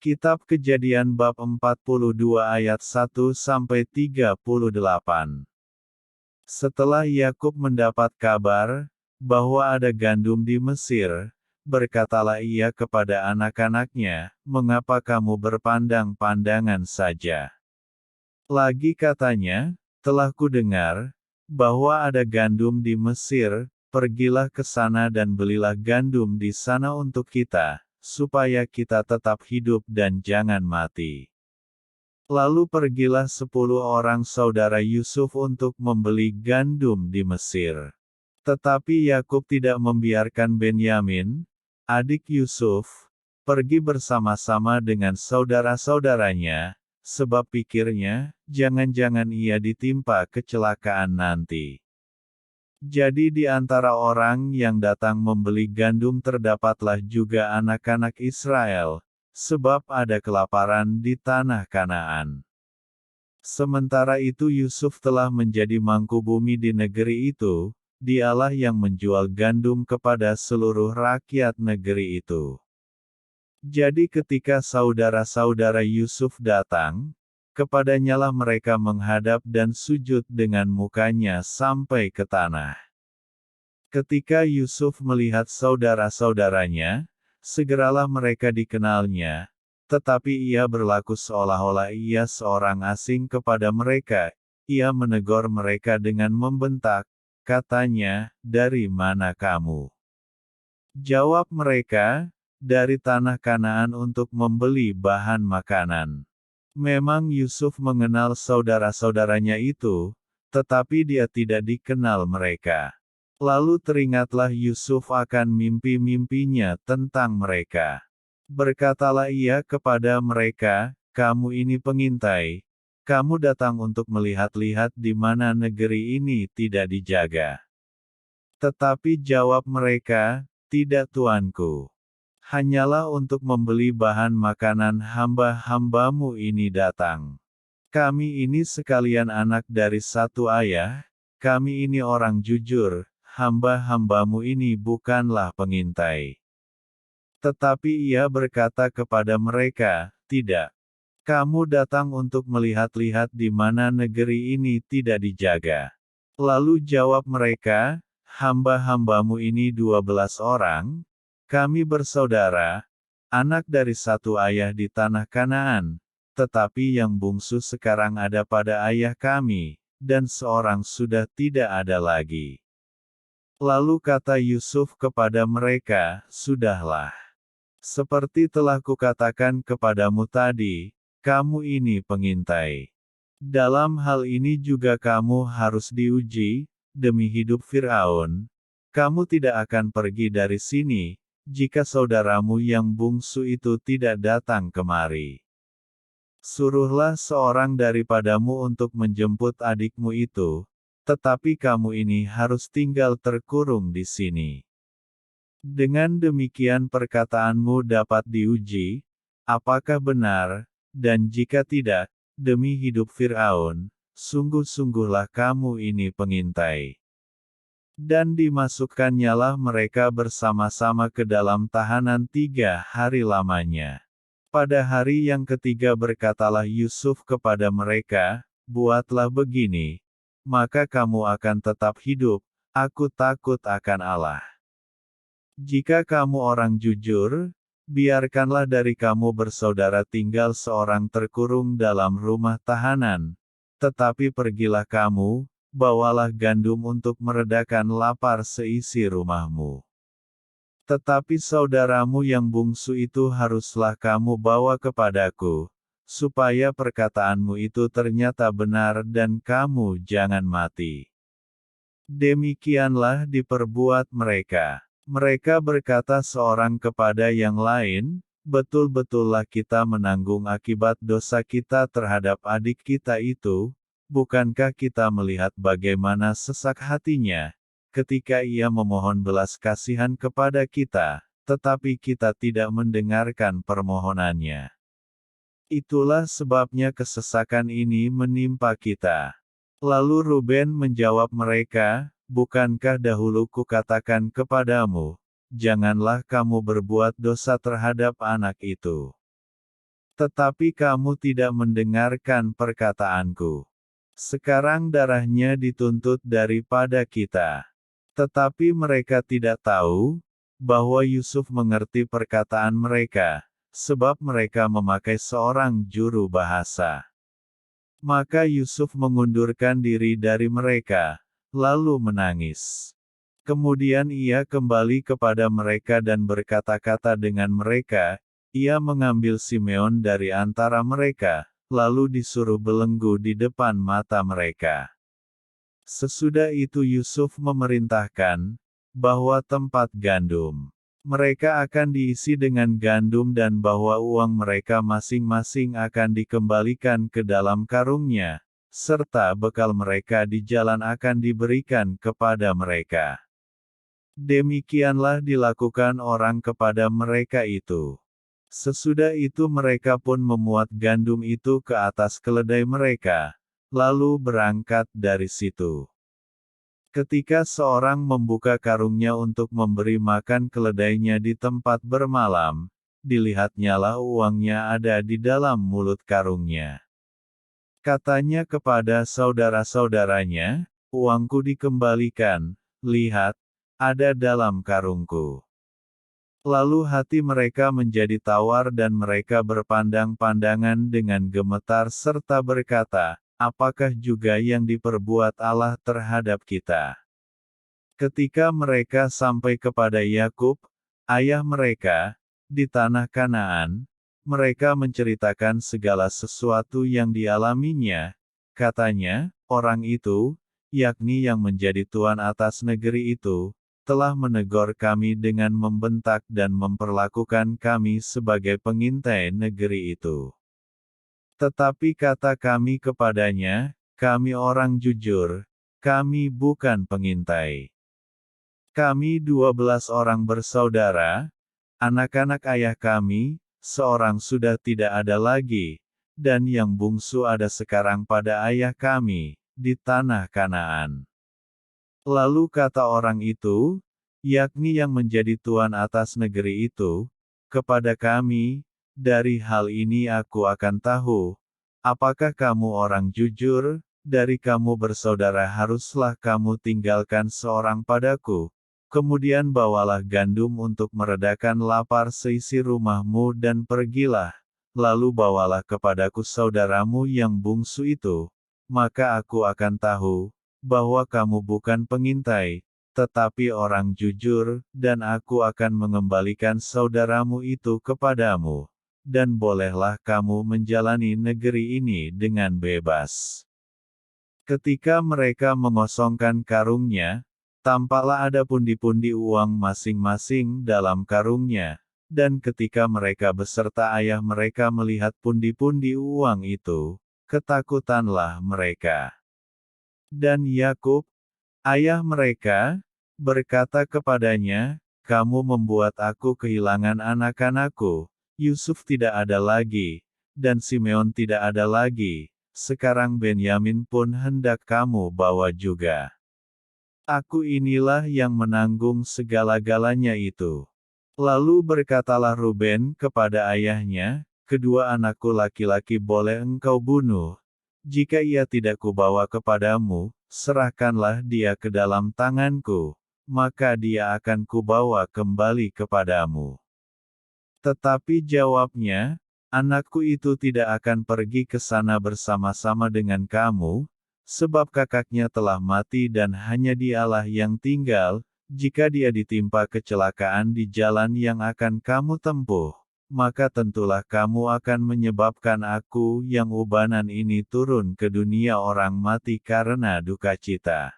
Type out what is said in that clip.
Kitab Kejadian bab 42 ayat 1-38. Setelah Yakub mendapat kabar bahwa ada gandum di Mesir, berkatalah ia kepada anak-anaknya, "Mengapa kamu berpandang-pandangan saja?" Lagi katanya, "Telah kudengar bahwa ada gandum di Mesir, pergilah ke sana dan belilah gandum di sana untuk kita, supaya kita tetap hidup dan jangan mati." Lalu pergilah 10 orang saudara Yusuf untuk membeli gandum di Mesir. Tetapi Yakub tidak membiarkan Benyamin, adik Yusuf, pergi bersama-sama dengan saudara-saudaranya, sebab pikirnya, jangan-jangan ia ditimpa kecelakaan nanti. Jadi di antara orang yang datang membeli gandum terdapatlah juga anak-anak Israel, sebab ada kelaparan di tanah Kanaan. Sementara itu Yusuf telah menjadi mangkubumi di negeri itu, dialah yang menjual gandum kepada seluruh rakyat negeri itu. Jadi ketika saudara-saudara Yusuf datang, kepadanyalah mereka menghadap dan sujud dengan mukanya sampai ke tanah. Ketika Yusuf melihat saudara-saudaranya, segeralah mereka dikenalnya, tetapi ia berlaku seolah-olah ia seorang asing kepada mereka. Ia menegur mereka dengan membentak, katanya, "Dari mana kamu?" Jawab mereka, "Dari tanah Kanaan untuk membeli bahan makanan." Memang Yusuf mengenal saudara-saudaranya itu, tetapi dia tidak dikenal mereka. Lalu teringatlah Yusuf akan mimpi-mimpinya tentang mereka. Berkatalah ia kepada mereka, "Kamu ini pengintai, kamu datang untuk melihat-lihat di mana negeri ini tidak dijaga." Tetapi jawab mereka, "Tidak tuanku. Hanyalah untuk membeli bahan makanan hamba-hambamu ini datang. Kami ini sekalian anak dari satu ayah, kami ini orang jujur, hamba-hambamu ini bukanlah pengintai." Tetapi ia berkata kepada mereka, "Tidak. Kamu datang untuk melihat-lihat di mana negeri ini tidak dijaga." Lalu jawab mereka, "Hamba-hambamu ini 12 orang, kami bersaudara, anak dari satu ayah di tanah Kanaan, tetapi yang bungsu sekarang ada pada ayah kami, dan seorang sudah tidak ada lagi." Lalu kata Yusuf kepada mereka, "Sudahlah. Seperti telah kukatakan kepadamu tadi, kamu ini pengintai. Dalam hal ini juga kamu harus diuji, demi hidup Firaun. Kamu tidak akan pergi dari sini, jika saudaramu yang bungsu itu tidak datang kemari. Suruhlah seorang daripadamu untuk menjemput adikmu itu, tetapi kamu ini harus tinggal terkurung di sini. Dengan demikian perkataanmu dapat diuji, apakah benar, dan jika tidak, demi hidup Firaun, sungguh-sungguhlah kamu ini pengintai." Dan dimasukkannya mereka bersama-sama ke dalam tahanan 3 hari lamanya. Pada hari yang ketiga berkatalah Yusuf kepada mereka, "Buatlah begini, maka kamu akan tetap hidup, aku takut akan Allah. Jika kamu orang jujur, biarkanlah dari kamu bersaudara tinggal seorang terkurung dalam rumah tahanan. Tetapi pergilah kamu, bawalah gandum untuk meredakan lapar seisi rumahmu. Tetapi saudaramu yang bungsu itu haruslah kamu bawa kepadaku, supaya perkataanmu itu ternyata benar dan kamu jangan mati." Demikianlah diperbuat mereka. Mereka berkata seorang kepada yang lain, "Betul-betullah kita menanggung akibat dosa kita terhadap adik kita itu, bukankah kita melihat bagaimana sesak hatinya, ketika ia memohon belas kasihan kepada kita, tetapi kita tidak mendengarkan permohonannya. Itulah sebabnya kesesakan ini menimpa kita." Lalu Ruben menjawab mereka, "Bukankah dahulu kukatakan kepadamu, janganlah kamu berbuat dosa terhadap anak itu. Tetapi kamu tidak mendengarkan perkataanku. Sekarang darahnya dituntut daripada kita. Tetapi mereka tidak tahu, bahwa Yusuf mengerti perkataan mereka, sebab mereka memakai seorang juru bahasa. Maka Yusuf mengundurkan diri dari mereka, lalu menangis. Kemudian ia kembali kepada mereka dan berkata-kata dengan mereka, ia mengambil Simeon dari antara mereka, lalu disuruh belenggu di depan mata mereka. Sesudah itu Yusuf memerintahkan, bahwa tempat gandum mereka akan diisi dengan gandum dan bahwa uang mereka masing-masing akan dikembalikan ke dalam karungnya, serta bekal mereka di jalan akan diberikan kepada mereka. Demikianlah dilakukan orang kepada mereka itu. Sesudah itu mereka pun memuat gandum itu ke atas keledai mereka, lalu berangkat dari situ. Ketika seorang membuka karungnya untuk memberi makan keledainya di tempat bermalam, dilihatnyalah uangnya ada di dalam mulut karungnya. Katanya kepada saudara-saudaranya, uangku dikembalikan, lihat, ada dalam karungku. Lalu hati mereka menjadi tawar dan mereka berpandang-pandangan dengan gemetar serta berkata, apakah juga yang diperbuat Allah terhadap kita? Ketika mereka sampai kepada Yakub, ayah mereka, di tanah Kanaan, mereka menceritakan segala sesuatu yang dialaminya. Katanya, orang itu, yakni yang menjadi tuan atas negeri itu, telah menegur kami dengan membentak dan memperlakukan kami sebagai pengintai negeri itu. Tetapi kata kami kepadanya, kami orang jujur, kami bukan pengintai. Kami 12 orang bersaudara, anak-anak ayah kami, seorang sudah tidak ada lagi, dan yang bungsu ada sekarang pada ayah kami, di tanah Kanaan. Lalu kata orang itu, yakni yang menjadi tuan atas negeri itu, kepada kami, dari hal ini aku akan tahu, apakah kamu orang jujur, dari kamu bersaudara haruslah kamu tinggalkan seorang padaku, kemudian bawalah gandum untuk meredakan lapar seisi rumahmu dan pergilah, lalu bawalah kepadaku saudaramu yang bungsu itu, maka aku akan tahu, bahwa kamu bukan pengintai, tetapi orang jujur, dan aku akan mengembalikan saudaramu itu kepadamu, dan bolehlah kamu menjalani negeri ini dengan bebas. Ketika mereka mengosongkan karungnya, tampaklah ada pundi-pundi uang masing-masing dalam karungnya, dan ketika mereka beserta ayah mereka melihat pundi-pundi uang itu, ketakutanlah mereka. Dan Yakub, ayah mereka, berkata kepadanya, kamu membuat aku kehilangan anak-anakku, Yusuf tidak ada lagi, dan Simeon tidak ada lagi, sekarang Benyamin pun hendak kamu bawa juga. Aku inilah yang menanggung segala-galanya itu. Lalu berkatalah Ruben kepada ayahnya, kedua anakku laki-laki boleh engkau bunuh, jika ia tidak kubawa kepadamu, serahkanlah dia ke dalam tanganku, maka dia akan kubawa kembali kepadamu. Tetapi jawabnya, anakku itu tidak akan pergi ke sana bersama-sama dengan kamu, sebab kakaknya telah mati dan hanya dialah yang tinggal, jika dia ditimpa kecelakaan di jalan yang akan kamu tempuh, maka tentulah kamu akan menyebabkan aku yang ubanan ini turun ke dunia orang mati karena duka cita.